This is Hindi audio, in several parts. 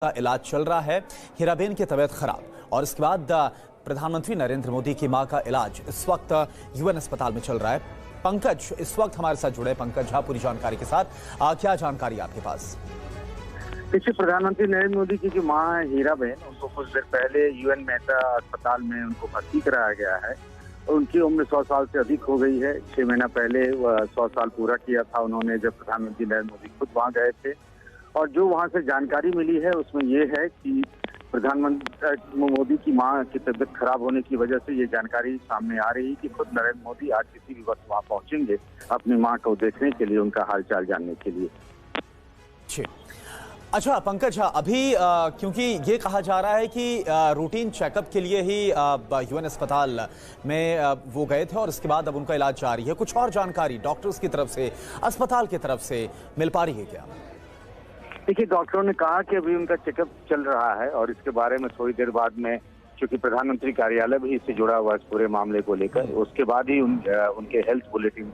का इलाज चल रहा है। हीराबेन की तबीयत खराब और इसके बाद प्रधानमंत्री नरेंद्र मोदी की मां का इलाज इस वक्त यूएन अस्पताल में चल रहा है। पंकज इस वक्त हमारे साथ जुड़े। पंकज झा पूरी जानकारी के साथ, क्या जानकारी आपके पास? देखिए, प्रधानमंत्री नरेंद्र मोदी की जो मां है हीराबेन, उनको कुछ देर पहले यूएन मेहता अस्पताल में उनको भर्ती कराया गया है। उनकी उम्र 100 साल से अधिक हो गई है। 6 महीना पहले 100 साल पूरा किया था उन्होंने, जब प्रधानमंत्री नरेंद्र मोदी खुद वहां गए थे। और जो वहां से जानकारी मिली है उसमें ये है कि प्रधानमंत्री मोदी की मां की तबीयत खराब होने की वजह से ये जानकारी सामने आ रही है कि खुद नरेंद्र मोदी आज किसी भी वक्त वहां पहुंचेंगे अपनी मां को देखने के लिए, उनका हालचाल जानने के लिए। अच्छा पंकज, अभी क्योंकि ये कहा जा रहा है कि रूटीन चेकअप के लिए ही यूएन अस्पताल में वो गए थे और इसके बाद अब उनका इलाज जारी है। कुछ और जानकारी डॉक्टर्स की तरफ से, अस्पताल की तरफ से मिल पा रही है क्या? देखिए, डॉक्टरों ने कहा कि अभी उनका चेकअप चल रहा है और इसके बारे में थोड़ी देर बाद में, क्योंकि प्रधानमंत्री कार्यालय भी इससे जुड़ा हुआ है इस पूरे मामले को लेकर, उसके बाद ही उनके हेल्थ बुलेटिन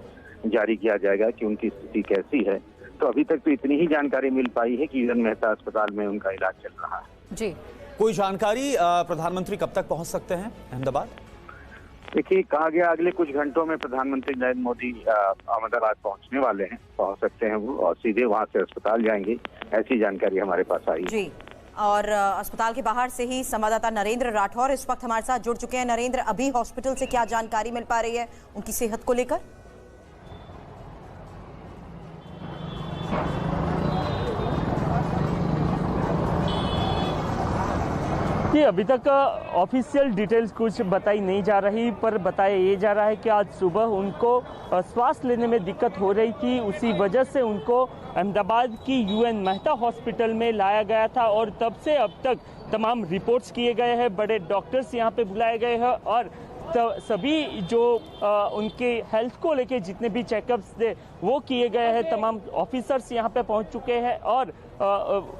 जारी किया जाएगा कि उनकी स्थिति कैसी है। तो अभी तक तो इतनी ही जानकारी मिल पाई है कि यूएन मेहता अस्पताल में उनका इलाज चल रहा है। जी, कोई जानकारी प्रधानमंत्री कब तक पहुंच सकते हैं अहमदाबाद? देखिए, कहा गया अगले कुछ घंटों में प्रधानमंत्री नरेंद्र मोदी अहमदाबाद पहुंचने वाले हैं, पहुंच सकते हैं वो, और सीधे वहां से अस्पताल जाएंगे, ऐसी जानकारी हमारे पास आई जी। और अस्पताल के बाहर से ही संवाददाता नरेंद्र राठौर इस वक्त हमारे साथ जुड़ चुके हैं। नरेंद्र, अभी हॉस्पिटल से क्या जानकारी मिल पा रही है उनकी सेहत को लेकर? कि अभी तक ऑफिशियल डिटेल्स कुछ बताई नहीं जा रही, पर बताया ये जा रहा है कि आज सुबह उनको श्वास लेने में दिक्कत हो रही थी, उसी वजह से उनको अहमदाबाद की यूएन मेहता हॉस्पिटल में लाया गया था। और तब से अब तक तमाम रिपोर्ट्स किए गए हैं, बड़े डॉक्टर्स यहाँ पे बुलाए गए हैं और सभी जो उनके हेल्थ को लेके जितने भी चेकअप्स थे वो किए गए हैं। तमाम ऑफिसर्स यहाँ पे पहुँच चुके हैं और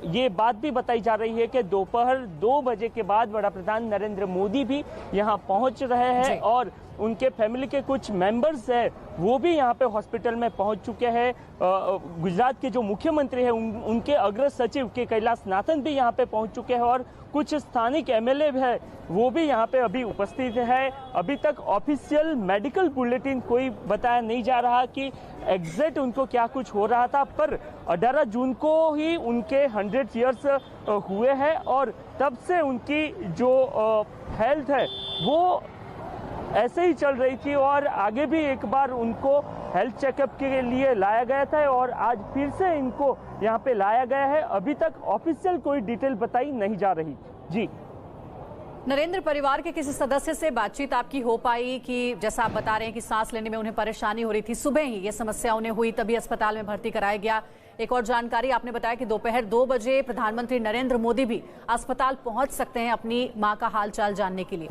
ये बात भी बताई जा रही है कि दोपहर 2 बजे के बाद वड़ा प्रधान नरेंद्र मोदी भी यहाँ पहुँच रहे हैं और उनके फैमिली के कुछ मेंबर्स हैं वो भी यहाँ पे हॉस्पिटल में पहुँच चुके हैं। गुजरात के जो मुख्यमंत्री हैं उनके अग्र सचिव के कैलाशनाथन भी यहाँ पे पहुँच चुके हैं और कुछ स्थानिक एमएलए है वो भी यहाँ पे अभी उपस्थित है। अभी तक ऑफिशियल मेडिकल बुलेटिन कोई बताया नहीं जा रहा कि एग्जैक्ट उनको क्या कुछ हो रहा था, पर 18 जून को ही उनके 100 ईयर्स हुए हैं और तब से उनकी जो हेल्थ है वो ऐसे ही चल रही थी और आगे भी एक बार उनको हेल्थ चेकअप के लिए लाया गया था और आज फिर से इनको यहाँ पे लाया गया है। अभी तक ऑफिशियल कोई डिटेल बताई नहीं जा रही। जी नरेंद्र, परिवार के किसी सदस्य से बातचीत आपकी हो पाई कि जैसा आप बता रहे हैं कि सांस लेने में उन्हें परेशानी हो रही थी, सुबह ही ये समस्या उन्हें हुई तभी अस्पताल में भर्ती कराया गया। एक और जानकारी आपने बताया कि दोपहर 2 बजे प्रधानमंत्री नरेंद्र मोदी भी अस्पताल पहुंच सकते हैं अपनी मां का हालचाल जानने के लिए।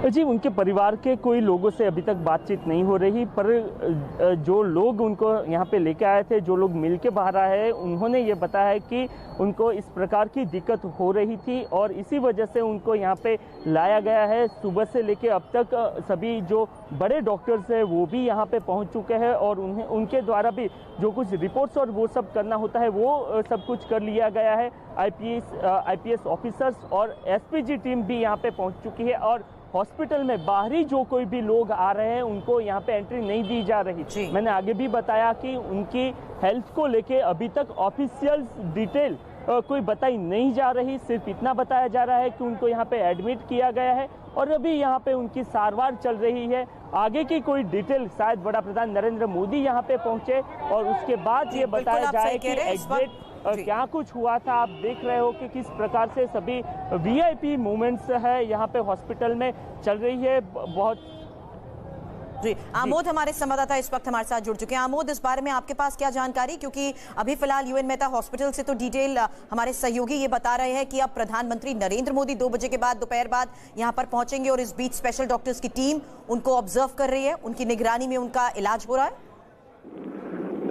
जी, उनके परिवार के कोई लोगों से अभी तक बातचीत नहीं हो रही, पर जो लोग उनको यहाँ पे लेके आए थे, जो लोग मिल के बाहर आए हैं, उन्होंने ये बताया है कि उनको इस प्रकार की दिक्कत हो रही थी और इसी वजह से उनको यहाँ पे लाया गया है। सुबह से लेके अब तक सभी जो बड़े डॉक्टर्स हैं वो भी यहाँ पे पहुँच चुके हैं और उनके द्वारा भी जो कुछ रिपोर्ट्स और वो सब करना होता है वो सब कुछ कर लिया गया है। आईपीएस ऑफिसर्स और एसपीजी टीम भी यहाँ पे पहुँच चुकी है और हॉस्पिटल में बाहरी जो कोई भी लोग आ रहे हैं उनको यहाँ पे एंट्री नहीं दी जा रही। मैंने आगे भी बताया कि उनकी हेल्थ को लेके अभी तक ऑफिशियल डिटेल कोई बताई नहीं जा रही, सिर्फ इतना बताया जा रहा है कि उनको यहाँ पे एडमिट किया गया है और अभी यहाँ पे उनकी सारवार चल रही है। आगे की कोई डिटेल शायद बड़ा प्रधान नरेंद्र मोदी यहाँ पे पहुँचे और उसके बाद ये बताया जाए कि एग्जैक्ट क्या कुछ हुआ था। आप देख रहे हो कि किस प्रकार से सभी वीआईपी मूवमेंट्स है यहाँ पे हॉस्पिटल में चल रही है। बहुत जी, आमोद हमारे संवाददाता इस वक्त हमारे साथ जुड़ चुके हैं। आमोद, इस बारे में आपके पास क्या जानकारी, क्योंकि अभी फिलहाल यूएन मेहता हॉस्पिटल से तो डिटेल हमारे सहयोगी ये बता रहे हैं कि अब प्रधानमंत्री नरेंद्र मोदी 2 बजे के बाद दोपहर बाद यहाँ पर पहुंचेंगे और इस बीच स्पेशल डॉक्टर्स की टीम उनको ऑब्जर्व कर रही है, उनकी निगरानी में उनका इलाज हो रहा है।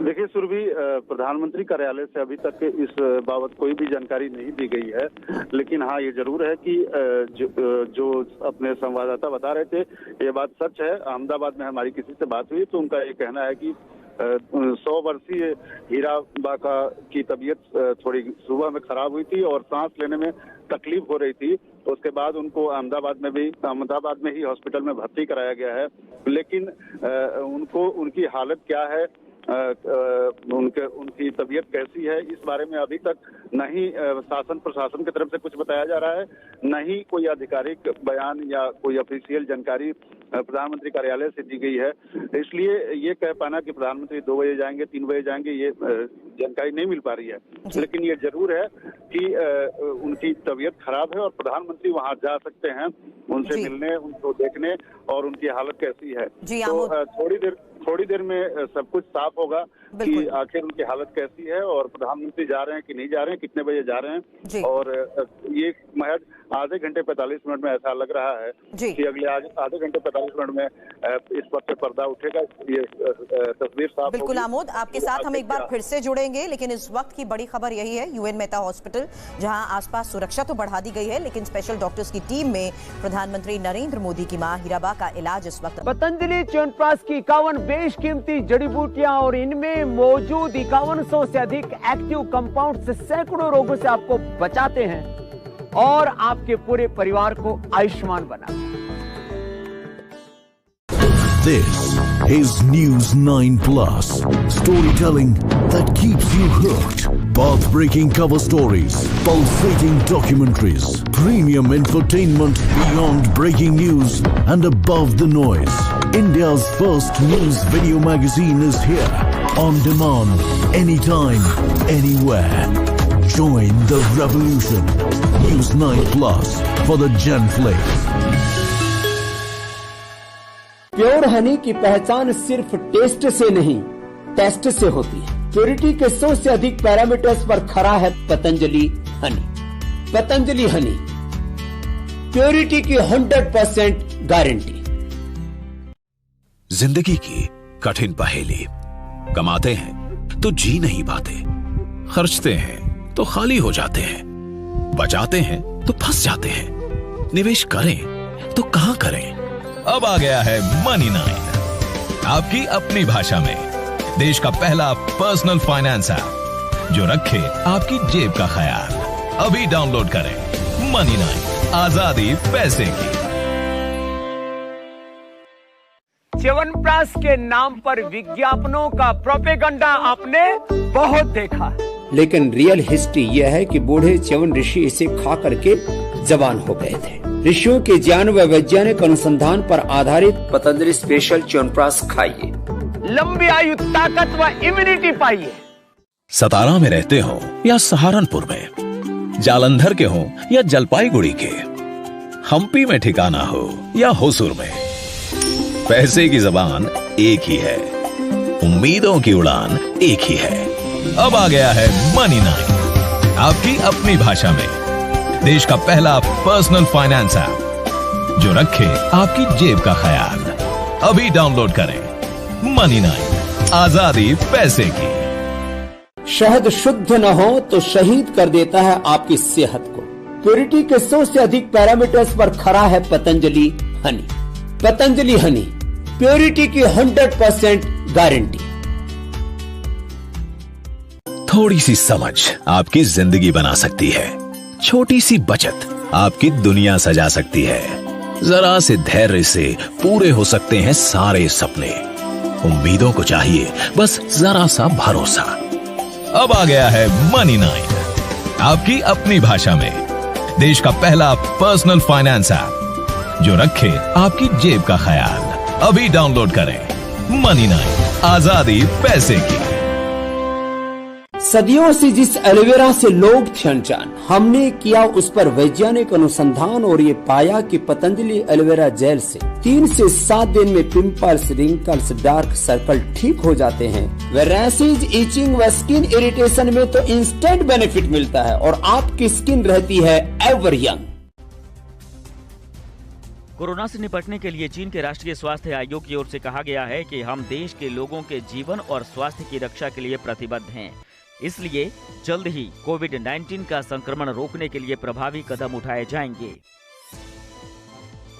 देखिए सुरभि, प्रधानमंत्री कार्यालय से अभी तक इस बाबत कोई भी जानकारी नहीं दी गई है, लेकिन हाँ ये जरूर है कि जो अपने संवाददाता बता रहे थे ये बात सच है। अहमदाबाद में हमारी किसी से बात हुई तो उनका ये कहना है कि 100 वर्षीय हीराबा की तबीयत थोड़ी सुबह में खराब हुई थी और सांस लेने में तकलीफ हो रही थी। उसके बाद उनको अहमदाबाद में ही हॉस्पिटल में भर्ती कराया गया है, लेकिन उनकी हालत क्या है, उनकी तबीयत कैसी है, इस बारे में अभी तक नहीं शासन प्रशासन की तरफ से कुछ बताया जा रहा है, न ही कोई आधिकारिक बयान या कोई ऑफिशियल जानकारी प्रधानमंत्री कार्यालय से दी गई है। इसलिए ये कह पाना कि प्रधानमंत्री 2 बजे जाएंगे 3 बजे जाएंगे ये जानकारी नहीं मिल पा रही है। लेकिन ये जरूर है कि उनकी तबीयत खराब है और प्रधानमंत्री वहां जा सकते हैं उनसे मिलने, उनको देखने और उनकी हालत कैसी है। तो थोड़ी देर में सब कुछ साफ होगा कि आखिर उनकी हालत कैसी है और प्रधानमंत्री जा रहे हैं कि नहीं जा रहे हैं, कितने बजे जा रहे हैं। और ये महज आधे घंटे 45 मिनट में ऐसा लग रहा है कि अगले आधे घंटे 45 मिनट में इस पर से पर्दा उठेगा, ये तस्वीर साफ। बिल्कुल आमोद, आपके साथ हम एक बार फिर से जुड़ेंगे, लेकिन इस वक्त की बड़ी खबर यही है यूएन मेहता हॉस्पिटल, जहां आसपास सुरक्षा तो बढ़ा दी गई है, लेकिन स्पेशल डॉक्टर्स की टीम में प्रधानमंत्री नरेंद्र मोदी की मां हीराबा का इलाज इस वक्त। पतंजलि च्यवनप्राश की 51 बेशकीमती जड़ी बूटियां और इनमें मौजूद 5100 से अधिक एक्टिव कंपाउंड से सैकड़ों रोगों से आपको बचाते हैं और आपके पूरे परिवार को आयुष्मान बनाते हैं। This is News 9+, storytelling that keeps you hooked. Path-breaking cover stories, pulsating documentaries, premium entertainment beyond breaking news and above the noise. India's first news video magazine is here, on demand, anytime, anywhere. Join the revolution. News 9+ for the Gen Flake. Pure Honey की पहचान सिर्फ टेस्ट से नहीं, टेस्ट से होती है। प्योरिटी के 100 से अधिक पैरामीटर्स पर खरा है पतंजलि हनी। पतंजलि हनी, प्योरिटी की 100% गारंटी। जिंदगी की कठिन पहेली, कमाते हैं तो जी नहीं पाते, खर्चते हैं तो खाली हो जाते हैं, बचाते हैं तो फंस जाते हैं, निवेश करें तो कहां करें। अब आ गया है Money9, आपकी अपनी भाषा में देश का पहला पर्सनल फाइनेंस ऐप जो रखे आपकी जेब का ख्याल। अभी डाउनलोड करें Money9, आजादी पैसे की। च्यवनप्राश के नाम पर विज्ञापनों का प्रोपेगेंडा आपने बहुत देखा है, लेकिन रियल हिस्ट्री यह है कि बूढ़े च्यवन ऋषि इसे खा करके जवान हो गए थे। ऋषियों के ज्ञान व वैज्ञानिक अनुसंधान पर आधारित पतंजलि स्पेशल च्यवनप्राश खाइए, लंबी आयु, ताकत व इम्यूनिटी पाइए। सतारा में रहते हो या सहारनपुर में, जालंधर के हो या जलपाईगुड़ी के, हम्पी में ठिकाना हो या होसुर में, पैसे की जबान एक ही है, उम्मीदों की उड़ान एक ही है। अब आ गया है Money9, आपकी अपनी भाषा में देश का पहला पर्सनल फाइनेंस ऐप जो रखे आपकी जेब का ख्याल। अभी डाउनलोड करें Money9, आजादी पैसे की। शहद शुद्ध न हो तो शहीद कर देता है आपकी सेहत को। प्योरिटी के 100 से अधिक पैरामीटर्स पर खरा है पतंजलि हनी। पतंजलि हनी, प्योरिटी की 100% गारंटी। थोड़ी सी समझ आपकी जिंदगी बना सकती है, छोटी सी बचत आपकी दुनिया सजा सकती है, जरा से धैर्य से पूरे हो सकते हैं सारे सपने। उम्मीदों को चाहिए बस जरा सा भरोसा। अब आ गया है Money9, आपकी अपनी भाषा में देश का पहला पर्सनल फाइनेंस ऐप जो रखे आपकी जेब का ख्याल। अभी डाउनलोड करें Money9, आजादी पैसे की। सदियों से जिस एलोवेरा से लोग थे अनजान, हमने किया उस पर वैज्ञानिक अनुसंधान और ये पाया कि पतंजलि एलोवेरा जेल से 3 से 7 दिन में पिंपल्स, रिंकल्स, डार्क सर्कल ठीक हो जाते हैं। व रैशेज, इचिंग व स्किन इरिटेशन में तो इंस्टेंट बेनिफिट मिलता है और आपकी स्किन रहती है एवर यंग। कोरोना से निपटने के लिए चीन के राष्ट्रीय स्वास्थ्य आयोग की ओर से कहा गया है कि हम देश के लोगों के जीवन और स्वास्थ्य की रक्षा के लिए प्रतिबद्ध हैं। इसलिए जल्द ही कोविड-19 का संक्रमण रोकने के लिए प्रभावी कदम उठाए जाएंगे।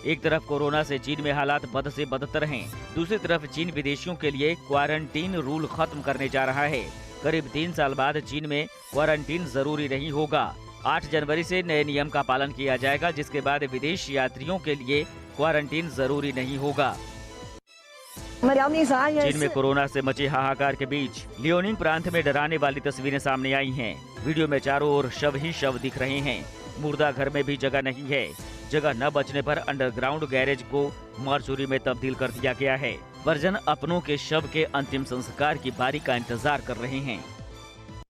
एक तरफ कोरोना से चीन में हालात बद से बदतर हैं, दूसरी तरफ चीन विदेशियों के लिए क्वारंटीन रूल खत्म करने जा रहा है। करीब 3 साल बाद चीन में क्वारंटीन जरूरी नहीं होगा। 8 जनवरी से नए नियम का पालन किया जाएगा, जिसके बाद विदेश यात्रियों के लिए क्वारंटीन जरूरी नहीं होगा। चीन में कोरोना से मचे हाहाकार के बीच लियोनिंग प्रांत में डराने वाली तस्वीरें सामने आई हैं। वीडियो में चारों ओर शव ही शव दिख रहे हैं। मुर्दा घर में भी जगह नहीं है। जगह न बचने पर अंडरग्राउंड गैरेज को मार्चुरी में तब्दील कर दिया गया है। परिजन अपनों के शव के अंतिम संस्कार की बारी का इंतजार कर रहे हैं।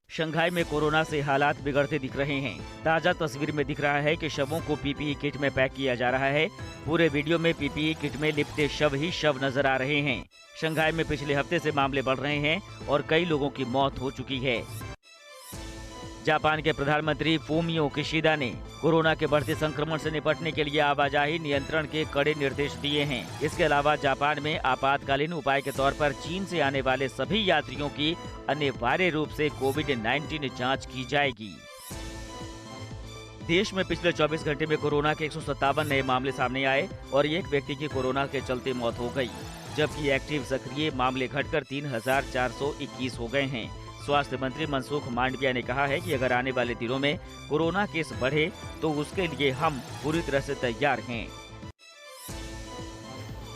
शंघाई में कोरोना से हालात बिगड़ते दिख रहे हैं। ताजा तस्वीर में दिख रहा है कि शवों को पीपीई किट में पैक किया जा रहा है। पूरे वीडियो में पीपीई किट में लिपटे शव ही शव नजर आ रहे हैं। शंघाई में पिछले हफ्ते से मामले बढ़ रहे हैं और कई लोगों की मौत हो चुकी है। जापान के प्रधानमंत्री फूमियो किशिदा ने कोरोना के बढ़ते संक्रमण से निपटने के लिए आवाजाही नियंत्रण के कड़े निर्देश दिए हैं। इसके अलावा जापान में आपातकालीन उपाय के तौर पर चीन से आने वाले सभी यात्रियों की अनिवार्य रूप से कोविड-19 जांच की जाएगी। देश में पिछले 24 घंटे में कोरोना के 157 नए मामले सामने आए और एक व्यक्ति की कोरोना के चलते मौत हो गई, जबकि एक्टिव सक्रिय मामले घटकर 3,421 हो गए हैं। स्वास्थ्य मंत्री मनसुख मांडविया ने कहा है कि अगर आने वाले दिनों में कोरोना केस बढ़े तो उसके लिए हम पूरी तरह से तैयार हैं।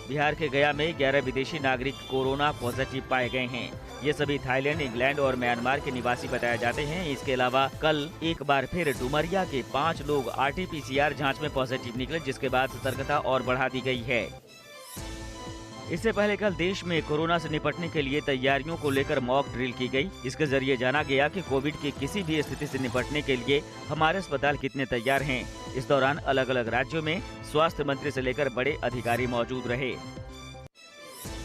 बिहार के गया में 11 विदेशी नागरिक कोरोना पॉजिटिव पाए गए हैं। ये सभी थाईलैंड, इंग्लैंड और म्यांमार के निवासी बताए जाते हैं। इसके अलावा कल एक बार फिर डुमरिया के 5 लोग RT-PCR जांच में पॉजिटिव निकले, जिसके बाद सतर्कता और बढ़ा दी गई है। इससे पहले कल देश में कोरोना से निपटने के लिए तैयारियों को लेकर मॉक ड्रिल की गई। इसके जरिए जाना गया कि कोविड की किसी भी स्थिति से निपटने के लिए हमारे अस्पताल कितने तैयार हैं। इस दौरान अलग अलग राज्यों में स्वास्थ्य मंत्री से लेकर बड़े अधिकारी मौजूद रहे।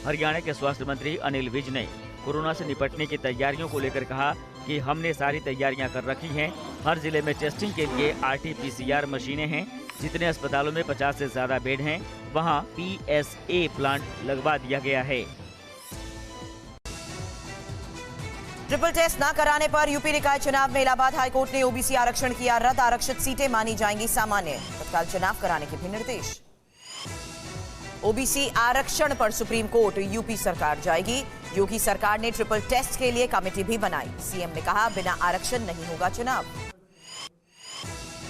हरियाणा के स्वास्थ्य मंत्री अनिल विज ने कोरोना से निपटने की तैयारियों को लेकर कहा कि हमने सारी तैयारियां कर रखी हैं। हर जिले में टेस्टिंग के लिए RT-PCR मशीनें हैं। जितने अस्पतालों में 50 से ज्यादा बेड हैं, वहां PSA प्लांट लगवा दिया गया है। ट्रिपल टेस्ट न कराने पर यूपी निकाय चुनाव में इलाहाबाद हाईकोर्ट ने ओबीसी आरक्षण किया रद्द। आरक्षित सीटें मानी जाएंगी सामान्य। तत्काल चुनाव कराने के भी निर्देश। ओबीसी आरक्षण पर सुप्रीम कोर्ट यूपी सरकार जाएगी। योगी सरकार ने ट्रिपल टेस्ट के लिए कमेटी भी बनाई। सीएम ने कहा बिना आरक्षण नहीं होगा चुनाव।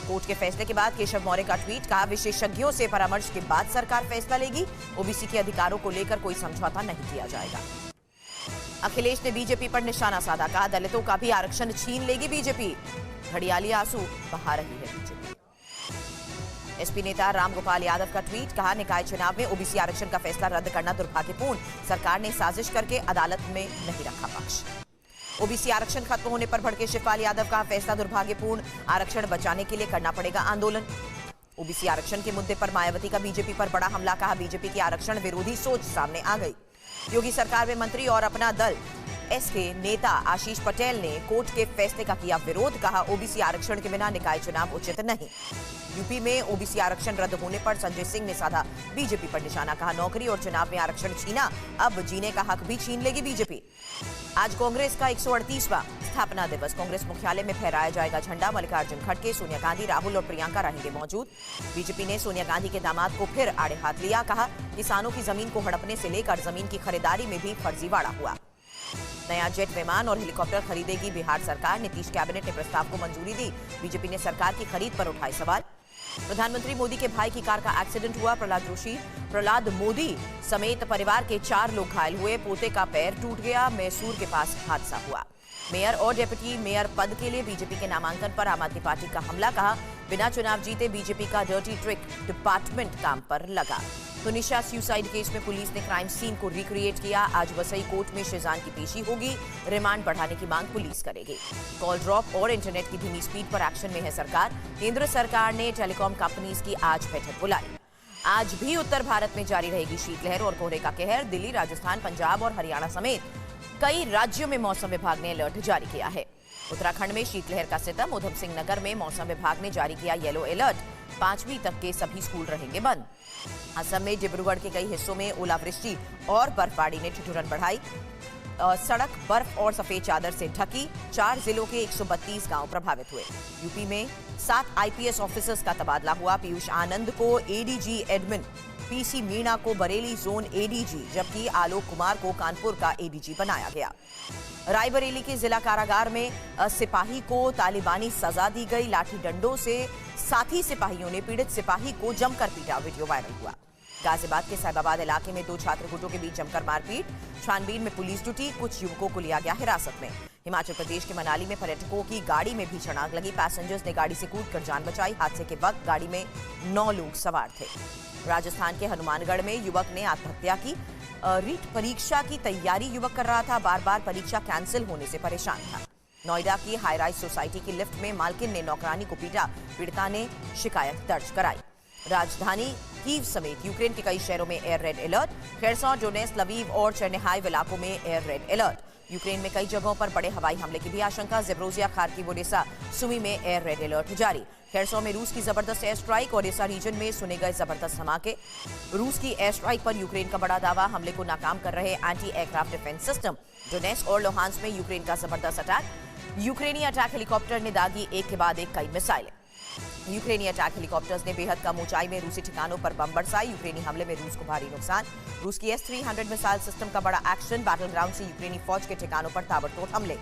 कोर्ट के फैसले के बाद केशव मौर्य का ट्वीट, कहा विशेषज्ञों से परामर्श के बाद सरकार फैसला लेगी। ओबीसी के अधिकारों को लेकर कोई समझौता नहीं किया जाएगा। अखिलेश ने बीजेपी पर निशाना साधा, कहा दलितों का भी आरक्षण छीन लेगी बीजेपी। घड़ियाली आंसू बहा रही है बीजेपी। एसपी नेता रामगोपाल यादव का ट्वीट, कहा निकाय चुनाव में ओबीसी आरक्षण का फैसला रद्द करना दुर्भाग्यपूर्ण। सरकार ने साजिश करके अदालत में नहीं रखा पक्ष। ओबीसी आरक्षण खत्म होने पर भड़के शिवपाल यादव, का फैसला दुर्भाग्यपूर्ण। आरक्षण बचाने के लिए करना पड़ेगा आंदोलन। ओबीसी आरक्षण के मुद्दे पर मायावती का बीजेपी पर बड़ा हमला, कहा बीजेपी की आरक्षण विरोधी सोच सामने आ गई। योगी सरकार में मंत्री और अपना दल एसके नेता आशीष पटेल ने कोर्ट के फैसले का किया विरोध, कहा ओबीसी आरक्षण के बिना निकाय चुनाव उचित नहीं। यूपी में ओबीसी आरक्षण रद्द होने पर संजय सिंह ने साधा बीजेपी पर निशाना, कहा नौकरी और चुनाव में आरक्षण छीना, अब जीने का हक भी छीन लेगी बीजेपी। आज कांग्रेस का 138वां स्थापना दिवस। कांग्रेस मुख्यालय में फहराया जाएगा झंडा। मल्लिकार्जुन खड़गे, सोनिया गांधी, राहुल और प्रियंका रहेंगे मौजूद। बीजेपी ने सोनिया गांधी के दामाद को फिर आड़े हाथ लिया, कहा किसानों की जमीन को हड़पने से लेकर जमीन की खरीदारी में भी फर्जीवाड़ा हुआ। नया जेट विमान और हेलीकॉप्टर खरीदेगी बिहार सरकार। नीतीश कैबिनेट ने प्रस्ताव को मंजूरी दी। बीजेपी ने सरकार की खरीद पर उठाए सवाल। प्रधानमंत्री मोदी के भाई की कार का एक्सीडेंट हुआ। प्रहलाद मोदी समेत परिवार के 4 लोग घायल हुए। पोते का पैर टूट गया। मैसूर के पास हादसा हुआ। मेयर और डिप्टी मेयर पद के लिए बीजेपी के नामांकन पर आम आदमी पार्टी का हमला, कहा बिना चुनाव जीते बीजेपी का डर्टी ट्रिक डिपार्टमेंट काम पर लगा। तुनिशा सुसाइड केस में पुलिस ने क्राइम सीन को रिक्रिएट किया। आज वसई कोर्ट में शेजान की पेशी होगी। रिमांड बढ़ाने की मांग पुलिस करेगी। कॉल ड्रॉप और इंटरनेट की धीमी स्पीड पर एक्शन में है सरकार। केंद्र सरकार ने टेलीकॉम कंपनीज की आज बैठक बुलाई। आज भी उत्तर भारत में जारी रहेगी शीतलहर और कोहरे का कहर। दिल्ली, राजस्थान, पंजाब और हरियाणा समेत कई राज्यों में मौसम विभाग ने अलर्ट जारी किया है। उत्तराखंड में शीतलहर का सितम। उधम सिंह नगर में मौसम विभाग ने जारी किया येलो अलर्ट। 5वीं तक के सभी स्कूल रहेंगे बंद। असम में डिब्रूगढ़ के कई हिस्सों में ओलावृष्टि और बर्फबारी ने ठिठुरन बढ़ाई। सड़क बर्फ और सफेद चादर से ढकी। 4 जिलों के 132 गांव प्रभावित हुए। यूपी में 7 आईपीएस ऑफिसर्स का तबादला हुआ। पीयूष आनंद को एडीजी एडमिन, पीसी मीणा को बरेली जोन एडीजी, जबकि आलोक कुमार को कानपुर का एडीजी बनाया गया। रायबरेली के जिला कारागार में सिपाही को तालिबानी सजा दी गई। लाठी डंडों से साथी सिपाहियों ने पीड़ित सिपाही को जमकर पीटा। वीडियो वायरल हुआ। गाजियाबाद के साहिबाबाद इलाके में 2 छात्र गुटों के बीच जमकर मारपीट। छानबीन में पुलिस जुटी। कुछ युवकों को लिया गया हिरासत में। हिमाचल प्रदेश के मनाली में पर्यटकों की गाड़ी में भीषण आग लगी। पैसेंजर्स ने गाड़ी से कूदकर जान बचाई। हादसे के वक्त गाड़ी में 9 लोग सवार थे। राजस्थान के हनुमानगढ़ में युवक ने आत्महत्या की। रीट परीक्षा की तैयारी युवक कर रहा था। बार बार परीक्षा कैंसिल होने से परेशान था। नोएडा की हाई राइज सोसाइटी की लिफ्ट में मालकिन ने नौकरानी को पीटा। पीड़िता ने शिकायत दर्ज कराई। राजधानी कीव समेत यूक्रेन के कई शहरों में air red alert. Kherson, Donetsk, Lviv और चेरनिहाइव इलाकों में एयर रेड अलर्ट। यूक्रेन में कई जगहों पर बड़े हवाई हमले की भी आशंका। ज़ेप्रोजिया, खार्किव, ओडेसा, सुमी में एयर रेड अलर्ट जारी। खेरसॉन में रूस की जबरदस्त एयर स्ट्राइक। ओडेसा रीजन में सुने गए जबरदस्त धमाके। रूस की एयर स्ट्राइक पर यूक्रेन का बड़ा दावा। हमले को नाकाम कर रहे anti aircraft defence system. Donetsk और लुहांस्क में यूक्रेन का जबरदस्त अटैक। यूक्रेनी अटैक हेलीकॉप्टर ने दागी एक के बाद एक कई मिसाइलें। यूक्रेनी अटैक हेलीकॉप्टर्स ने बेहद कम ऊंचाई में रूसी ठिकानों पर बम बरसाए। यूक्रेनी हमले में रूस को भारी नुकसान। रूस की S-300 मिसाइल सिस्टम का बड़ा एक्शन। बैटल ग्राउंड से यूक्रेनी फौज के ठिकानों पर ताबड़तोड़ हमले।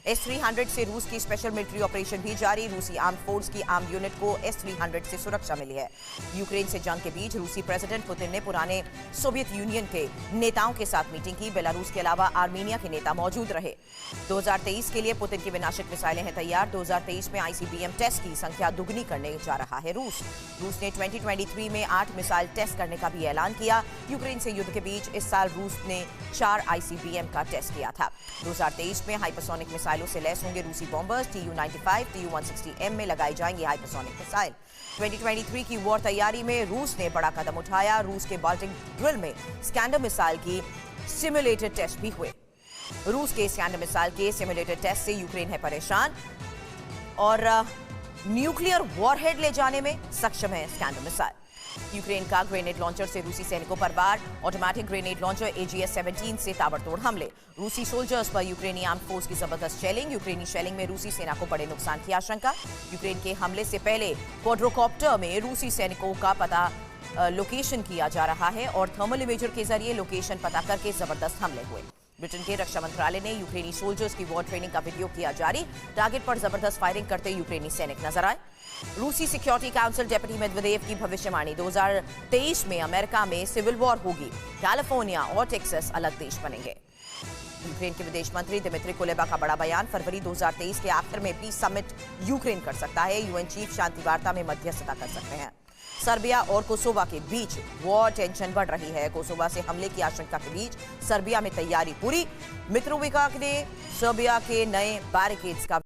S-300 से रूस की स्पेशल मिलिट्री ऑपरेशन भी जारी। रूसी आर्म फोर्स की आर्म यूनिट को S-300 से सुरक्षा मिली है। यूक्रेन से जंग के बीच रूसी प्रेसिडेंट पुतिन ने पुराने सोवियत यूनियन के नेताओं के साथ मीटिंग की। बेलारूस के अलावा आर्मीनिया के नेता मौजूद रहे। 2023 के लिए पुतिन की विनाशक मिसाइलें हैं तैयार। 2023 में ICBM टेस्ट की संख्या दुगनी करने जा रहा है रूस। रूस ने 2023 में 8 मिसाइल टेस्ट करने का भी ऐलान किया। यूक्रेन से युद्ध के बीच इस साल रूस ने 4 ICBM का टेस्ट किया था। 2023 में हाइपरसोनिक मिसाइलों से लैस होंगे रूसी बॉम्बर्स। TU-95, TU-160M में लगाई जाएंगी हाइपरसोनिक मिसाइल। 2023 की वॉर तैयारी में रूस ने बड़ा कदम उठाया। रूस के बाल्टिक ड्रिल में स्कैंडर मिसाइल की सिमुलेटेड टेस्ट भी हुए। रूस के स्कैंडर मिसाइल के सिमुलेटेड टेस्ट से यूक्रेन है परेशान और न्यूक्लियर वॉरहेड ले जाने में सक्षम है स्कैंडर मिसाइल। यूक्रेन का ग्रेनेड लॉन्चर से रूसी सैनिकों पर वार। ऑटोमेटिक ग्रेनेड लॉन्चर AGS-17 से ताबड़तोड़ हमले। रूसी सोल्जर्स पर यूक्रेनी आर्म फोर्स की जबरदस्त शेलिंग। यूक्रेनी शेलिंग में रूसी सेना को बड़े नुकसान की आशंका। यूक्रेन के हमले से पहले क्वाड्रोकॉप्टर में रूसी सैनिकों का पता लोकेशन किया जा रहा है और थर्मल इमेजर के जरिए लोकेशन पता करके जबरदस्त हमले हुए। ब्रिटेन के रक्षा मंत्रालय ने यूक्रेनी सोल्जर्स की वॉर ट्रेनिंग का वीडियो किया जारी। टारगेट पर जबरदस्त फायरिंग करते यूक्रेनी सैनिक नजर आए। रूसी सिक्योरिटी काउंसिल डेप्यूटी मेदवेदेव की भविष्यवाणी। 2023 में अमेरिका में सिविल वॉर होगी। कैलिफोर्निया और टेक्सास अलग देश बनेंगे। यूक्रेन के विदेश मंत्री दिमित्री कुलेबा का बड़ा बयान। फरवरी 2023 के आखिर में पीस समिट यूक्रेन कर सकता है। UN चीफ शांति वार्ता में मध्यस्थता कर सकते हैं। सर्बिया और कोसोवा के बीच वॉर टेंशन बढ़ रही है। कोसोवा से हमले की आशंका के बीच सर्बिया में तैयारी पूरी। मित्रोविका ने सर्बिया के नए बैरिकेड्स का